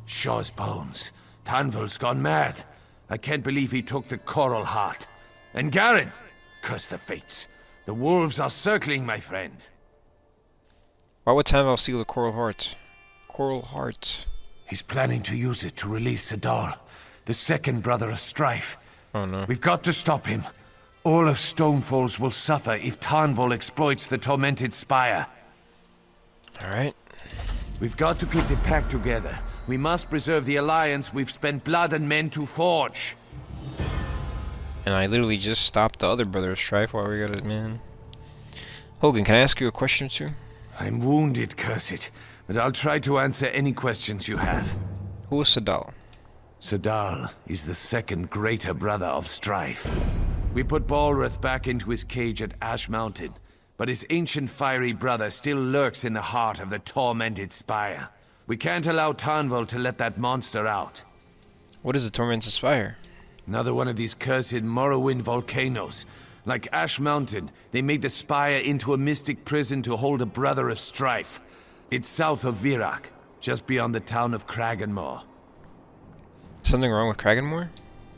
Shaw's bones. Tanval's gone mad. I can't believe he took the Coral Heart. And Garen! Curse the fates. The wolves are circling, my friend. Why would Tanval steal the Coral Heart? Coral Heart. He's planning to use it to release Sadal, the second brother of Strife. Oh no. We've got to stop him. All of Stonefalls will suffer if Tanval exploits the tormented spire. Alright. We've got to keep the pact together. We must preserve the alliance we've spent blood and men to forge. And I literally just stopped the other brother of Strife while we got it, man. Holgunn, can I ask you a question or two? I'm wounded, curse it, but I'll try to answer any questions you have. Who is Sadal? Sadal is the second greater brother of Strife. We put Balrith back into his cage at Ash Mountain, but his ancient fiery brother still lurks in the heart of the tormented spire. We can't allow Tanval to let that monster out. What is the Tormented Spire? Another one of these cursed Morrowind volcanoes. Like Ash Mountain, they made the spire into a mystic prison to hold a brother of Strife. It's south of Virak, just beyond the town of Kragenmoor. Something wrong with Kragenmoor?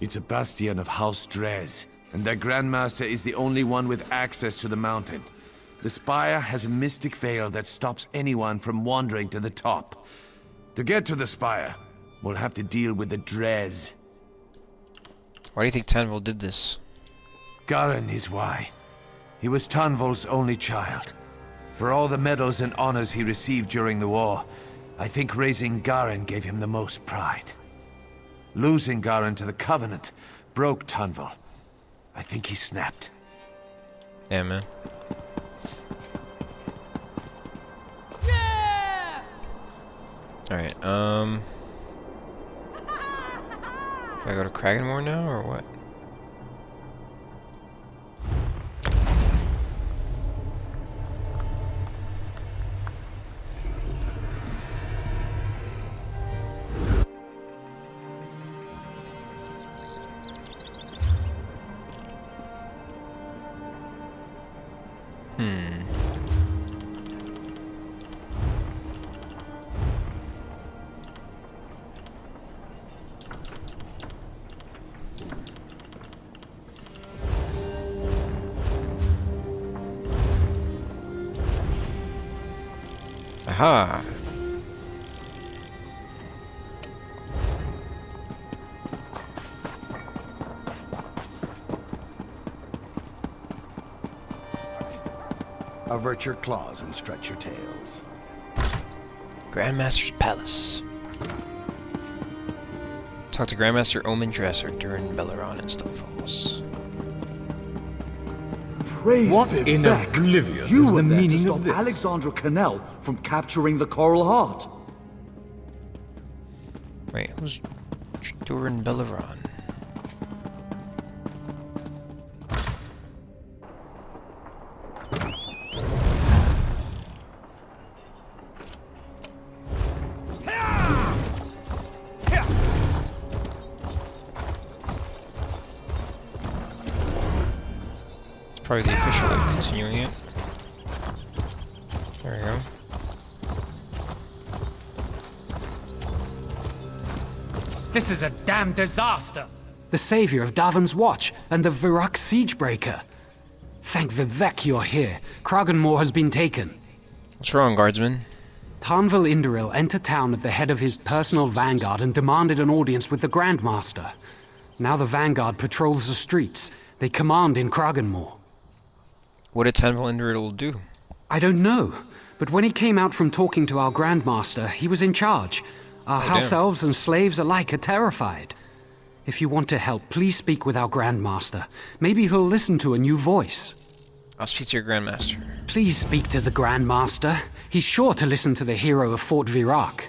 It's a bastion of House Dres, and their Grandmaster is the only one with access to the mountain. The spire has a mystic veil that stops anyone from wandering to the top. To get to the spire, we'll have to deal with the Dres. Why do you think Tanval did this? Garen is why. He was Tanval's only child. For all the medals and honors he received during the war, I think raising Garen gave him the most pride. Losing Garen to the Covenant broke Tanval. I think he snapped. Yeah, man. Yeah! Alright, do I go to Kragenmoor now, or what? Aha! Avert your claws and stretch your tails. Grandmaster's Palace. Talk to Grandmaster Omin Dresser during Belleron and Stonefalls. Praise What be in back. Oblivion You is were the there to meaning stop of this? Alexandra Cannell from capturing the Coral Heart. Wait, who's during Belleron? Probably the official way of continuing it. There we go. This is a damn disaster! The savior of Davon's Watch and the Virak Siegebreaker. Thank Vivek you're here. Kragenmoor has been taken. What's wrong, guardsman? Tanval Indoril entered town at the head of his personal vanguard and demanded an audience with the Grandmaster. Now the vanguard patrols the streets. They command in Kragenmoor. What did Tanval Indoril do? I don't know, but when he came out from talking to our Grandmaster, he was in charge. Our house damn. elves and slaves alike are terrified. If you want to help, please speak with our Grandmaster. Maybe he'll listen to a new voice. I'll speak to your Grandmaster. Please speak to the Grandmaster. He's sure to listen to the hero of Fort Virak.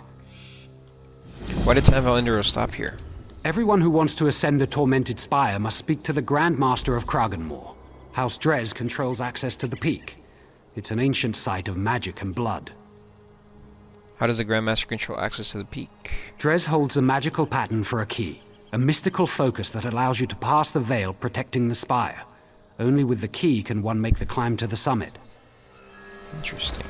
Why did Tanval Indoril stop here? Everyone who wants to ascend the Tormented Spire must speak to the Grandmaster of Kragenmoor. House Dres controls access to the peak. It's an ancient site of magic and blood. How does the Grandmaster control access to the peak? Dres holds a magical pattern for a key, a mystical focus that allows you to pass the veil protecting the spire. Only with the key can one make the climb to the summit. Interesting.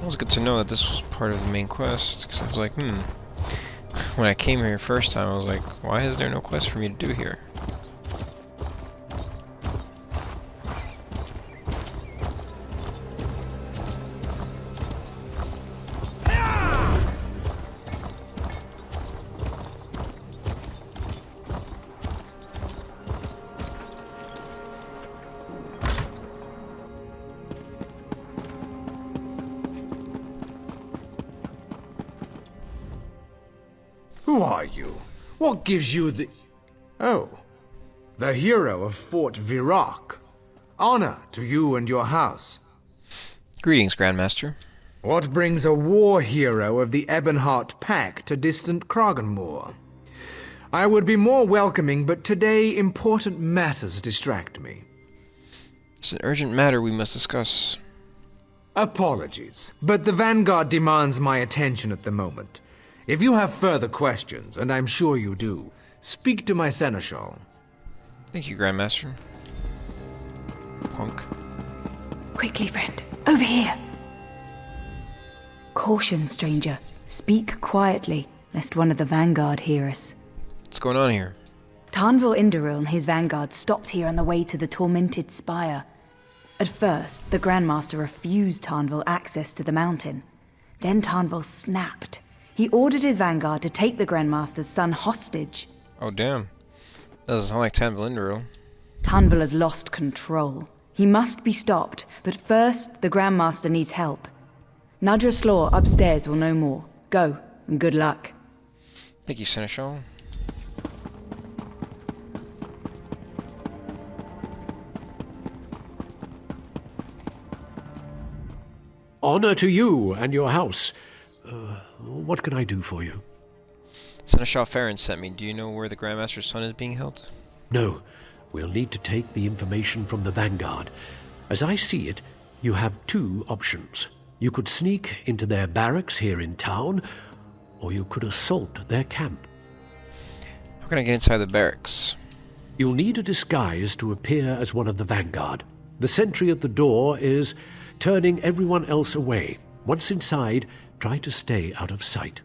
It was good to know that this was part of the main quest, because I was like, when I came here first time, I was like, why is there no quest for me to do here? Who are you? What gives you the... Oh, the hero of Fort Virak. Honor to you and your house. Greetings, Grandmaster. What brings a war hero of the Ebonheart Pact to distant Kragenmoor? I would be more welcoming, but today important matters distract me. It's an urgent matter we must discuss. Apologies, but the Vanguard demands my attention at the moment. If you have further questions, and I'm sure you do, speak to my seneschal. Thank you, Grandmaster. Punk. Quickly, friend. Over here. Caution, stranger. Speak quietly, lest one of the Vanguard hear us. What's going on here? Tanval and his Vanguard stopped here on the way to the Tormented Spire. At first, the Grandmaster refused Tanval access to the mountain. Then Tanval snapped. He ordered his Vanguard to take the Grandmaster's son hostage. Oh, damn. Doesn't sound like Tamriel. Tanval has lost control. He must be stopped, but first, the Grandmaster needs help. Nadras Hlor upstairs will know more. Go, and good luck. Thank you, Seneschal. Honor to you and your house. What can I do for you? Seneschal Faren sent me. Do you know where the Grandmaster's son is being held? No. We'll need to take the information from the Vanguard. As I see it, you have two options. You could sneak into their barracks here in town, or you could assault their camp. How can I get inside the barracks? You'll need a disguise to appear as one of the Vanguard. The sentry at the door is turning everyone else away. Once inside, try to stay out of sight.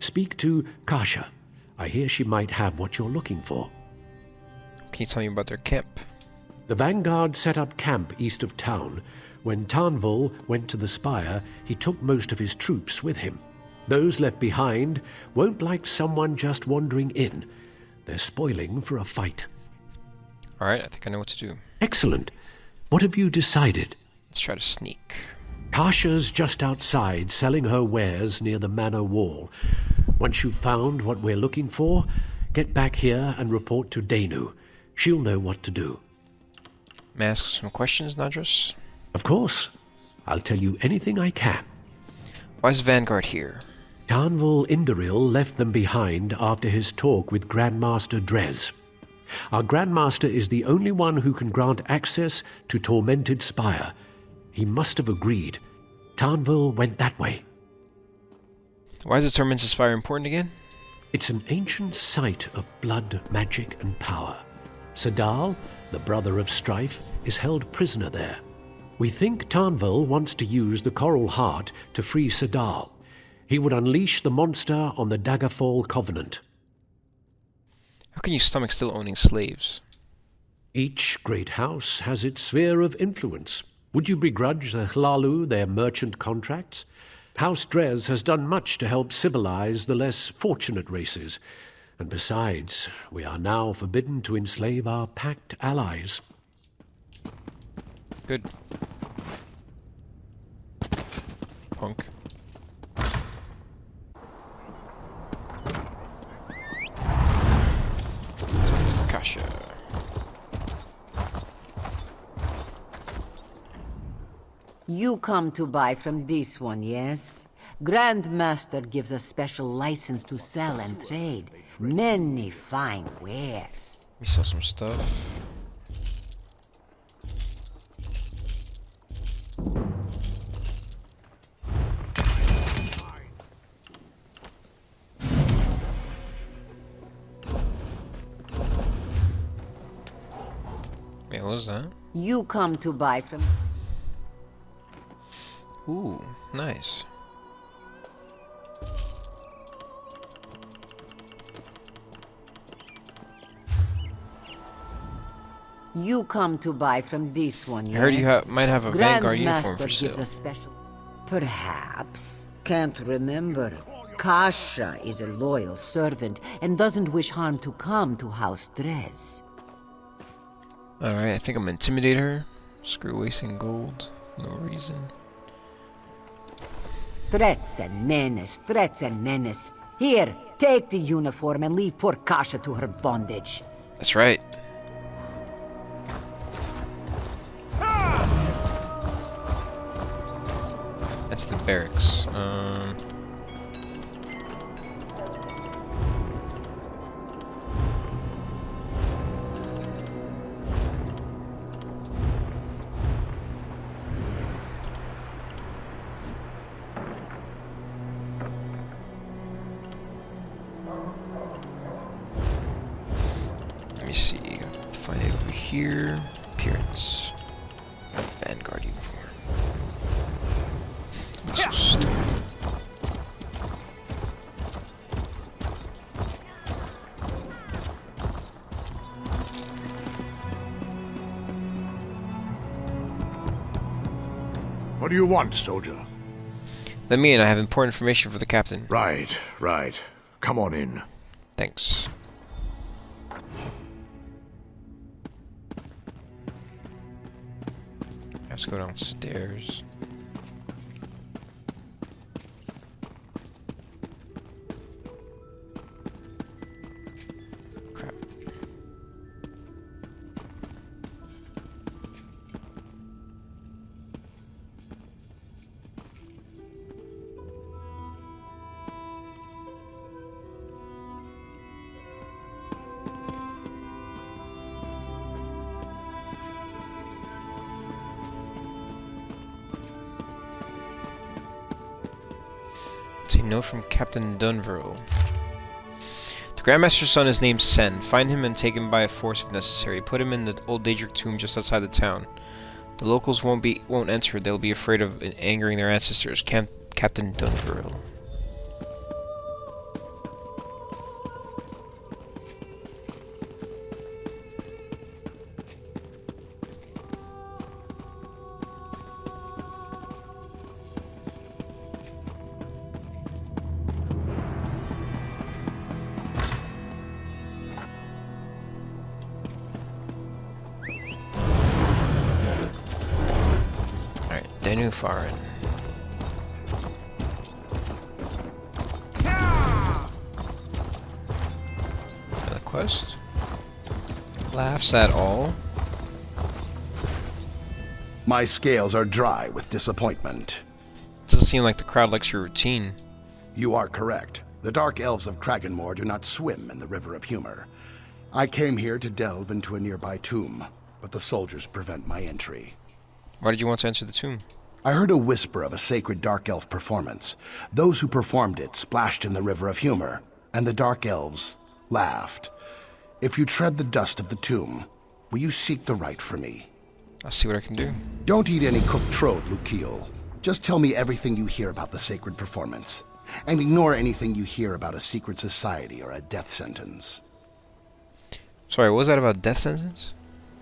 Speak to Kasha. I hear she might have what you're looking for. Can you tell me about their camp? The Vanguard set up camp east of town. When Tanval went to the spire, he took most of his troops with him. Those left behind won't like someone just wandering in. They're spoiling for a fight. Alright, I think I know what to do. Excellent. What have you decided? Let's try to sneak. Kasha's just outside, selling her wares near the manor wall. Once you've found what we're looking for, get back here and report to Denu. She'll know what to do. May I ask some questions, Nadras? Of course. I'll tell you anything I can. Why is Vanguard here? Tanval left them behind after his talk with Grandmaster Dres. Our Grandmaster is the only one who can grant access to Tormented Spire. He must have agreed. Tanval went that way. Why is the Tormented Spire important again? It's an ancient site of blood, magic, and power. Sadal, the brother of strife, is held prisoner there. We think Tanval wants to use the Coral Heart to free Sadal. He would unleash the monster on the Daggerfall Covenant. How can you stomach still owning slaves? Each great house has its sphere of influence. Would you begrudge the Hlalu their merchant contracts? House Dres has done much to help civilize the less fortunate races. And besides, we are now forbidden to enslave our pact allies. Good. Punk. Kasha. You come to buy from this one, yes? Grandmaster gives a special license to sell and trade. Many fine wares. We sell some stuff. Wait, what was that? You come to buy from... Ooh, nice. You come to buy from this one, yes? I heard you might have a Vanguard uniform Grandmaster for gives sale. a special... Perhaps. Can't remember. Kasha is a loyal servant and doesn't wish harm to come to House Dres. Alright, I think I'm gonna intimidate her. Screw wasting gold for no reason. Threats and menace, threats and menace. Here, take the uniform and leave poor Kasha to her bondage. That's right. That's the barracks. Let me see. Find it over here. Appearance. Vanguard uniform. Looks so stupid. What do you want, soldier? Let me in. I have important information for the captain. Right, right. Come on in. Thanks. I have to go downstairs. Crap. It's a note from Captain Dunverl. The Grandmaster's son is named Sen. Find him and take him by force if necessary. Put him in the old Daedric tomb just outside the town. The locals won't enter. They'll be afraid of angering their ancestors. Captain Dunverl. Denu Faren. Another quest. Laughs at all. My scales are dry with disappointment. Doesn't seem like the crowd likes your routine. You are correct. The Dark Elves of Kragenmoor do not swim in the River of Humor. I came here to delve into a nearby tomb, but the soldiers prevent my entry. Why did you want to enter the tomb? I heard a whisper of a sacred Dark Elf performance. Those who performed it splashed in the River of Humor, and the Dark Elves laughed. If you tread the dust of the tomb, will you seek the right for me? I'll see what I can do. Don't eat any cooked trode, Lukiel. Just tell me everything you hear about the sacred performance, and ignore anything you hear about a secret society or a death sentence. Sorry, what was that about death sentence?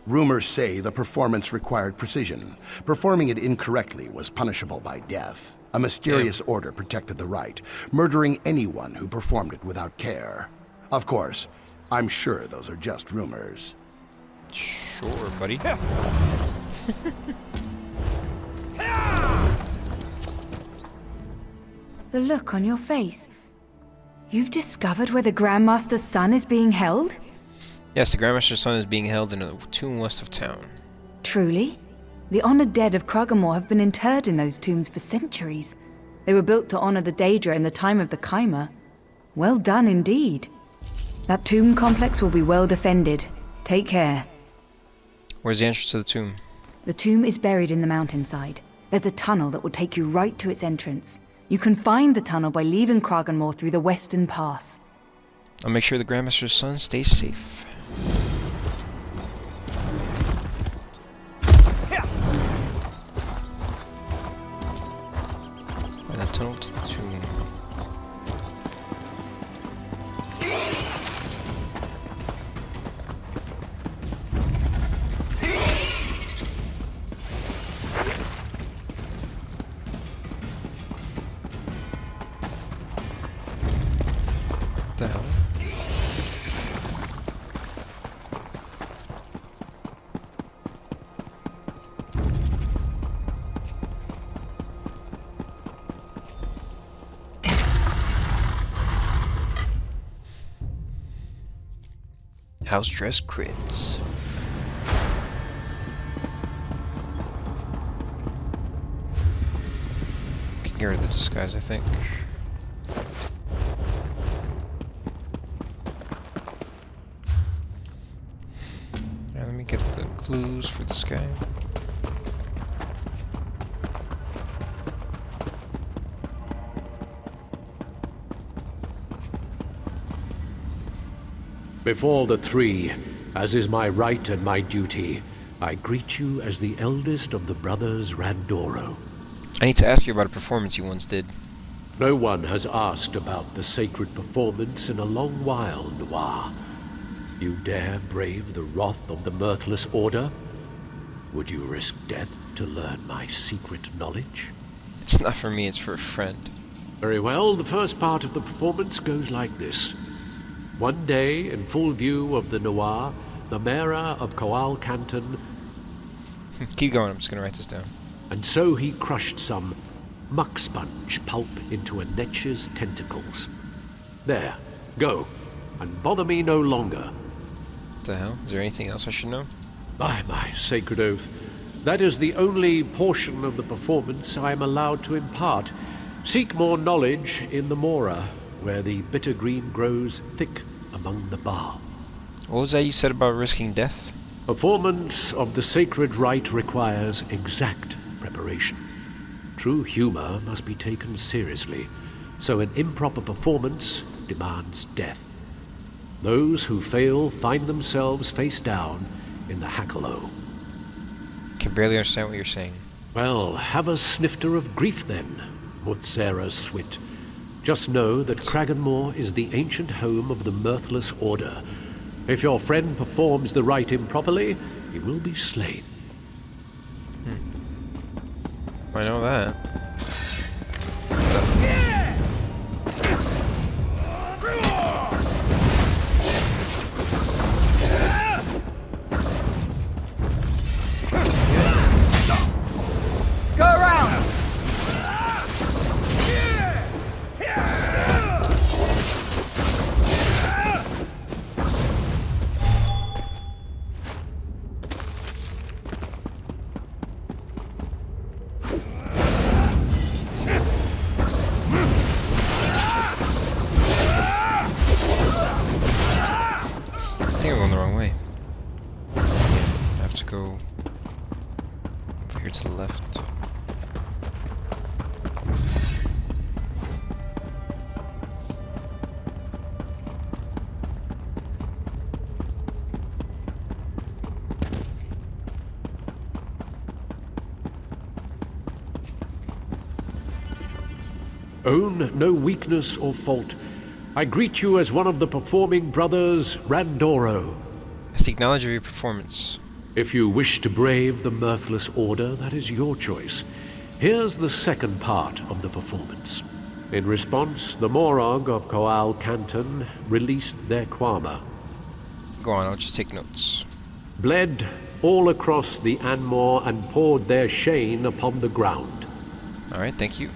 Rumors say the performance required precision. Performing it incorrectly was punishable by death. A mysterious order protected the right, murdering anyone who performed it without care. Of course, I'm sure those are just rumors. Sure, buddy. The look on your face. You've discovered where the Grandmaster's son is being held? Yes, the Grandmaster's son is being held in a tomb west of town. Truly? The honored dead of Kragenmoor have been interred in those tombs for centuries. They were built to honor the Daedra in the time of the Chimer. Well done indeed. That tomb complex will be well defended. Take care. Where's the entrance to the tomb? The tomb is buried in the mountainside. There's a tunnel that will take you right to its entrance. You can find the tunnel by leaving Kragenmoor through the western pass. I'll make sure the Grandmaster's son stays safe. Find the tunnel to the tomb. What the hell? House dress crits. Can get rid of the disguise, I think. Yeah, let me get the clues for this guy. Before the three, as is my right and my duty, I greet you as the eldest of the brothers Randoro. I need to ask you about a performance you once did. No one has asked about the sacred performance in a long while, Noir. You dare brave the wrath of the Mirthless Order? Would you risk death to learn my secret knowledge? It's not for me, it's for a friend. Very well, the first part of the performance goes like this. One day, in full view of the Noir, the Mayor of Coal Canton... Keep going, I'm just gonna write this down. And so he crushed some muck sponge pulp into a netch's tentacles. There, go, and bother me no longer. What the hell? Is there anything else I should know? By my sacred oath, that is the only portion of the performance I am allowed to impart. Seek more knowledge in the Mora, where the bitter green grows thick among the bar. What was that you said about risking death? Performance of the sacred rite requires exact preparation. True humor must be taken seriously, so an improper performance demands death. Those who fail find themselves face down in the Hackalow. Can barely understand what you're saying. Well, have a snifter of grief then, Mutsera Swit. Just know that Kragenmoor is the ancient home of the Mirthless Order. If your friend performs the rite improperly, he will be slain. I know that. Go around! I think I'm going the wrong way. I have to go over here to the left. Own no weakness or fault. I greet you as one of the performing brothers Randoro. I seek knowledge of your performance. If you wish to brave the Mirthless Order, that is your choice. Here's the second part of the performance. In response, the Morag of Coal Canton released their Kwama. Go on, I'll just take notes. Bled all across the Anmor and poured their shame upon the ground. Alright, thank you.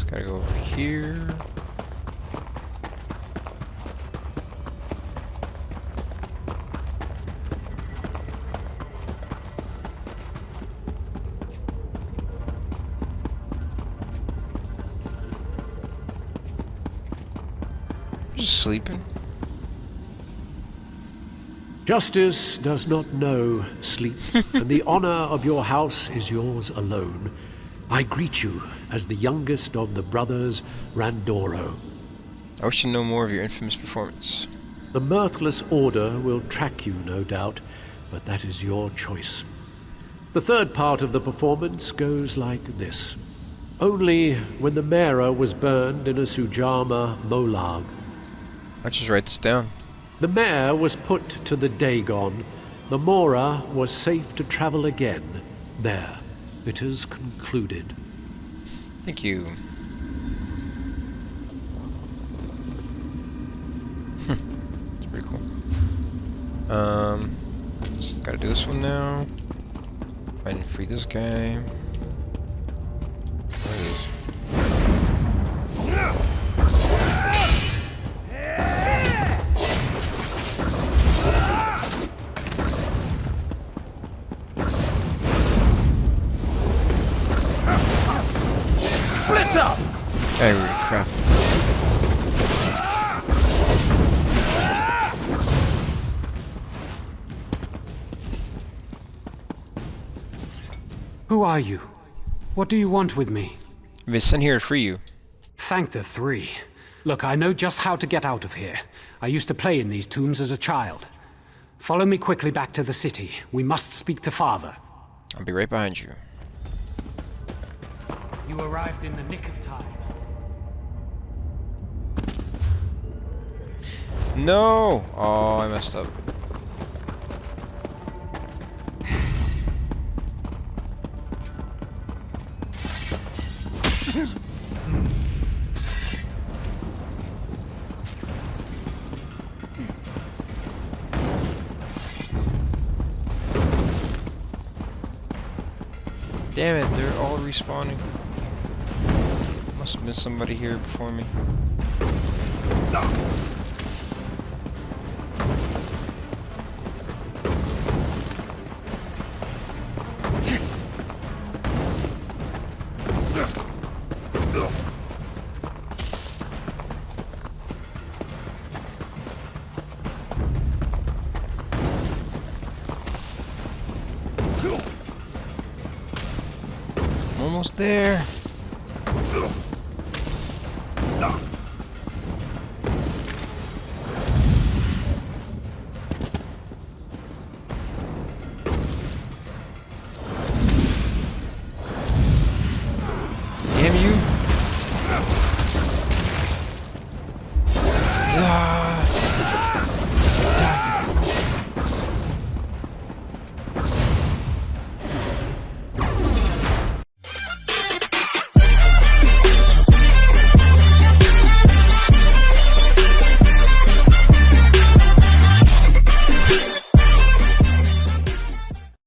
Gotta go over here. Just sleeping. Justice does not know sleep, and the honor of your house is yours alone. I greet you as the youngest of the brothers Randoro. I wish to know more of your infamous performance. The mirthless order will track you, no doubt, but that is your choice. The third part of the performance goes like this. Only when the Mera was burned in a Sujama Molag. I'll just write this down. The mare was put to the Dagon. The Mora was safe to travel again. There, it is concluded. Thank you. It's pretty cool. Just gotta do this one now. Find and free this guy. There he is. Split up! Holy crap. Who are you? What do you want with me? I've been sent here to free you. Thank the three. Look, I know just how to get out of here. I used to play in these tombs as a child. Follow me quickly back to the city. We must speak to Father. I'll be right behind you. You arrived in the nick of time. No! Oh, I messed up. Damn it, they're all respawning. Must have been somebody here before me. Almost there.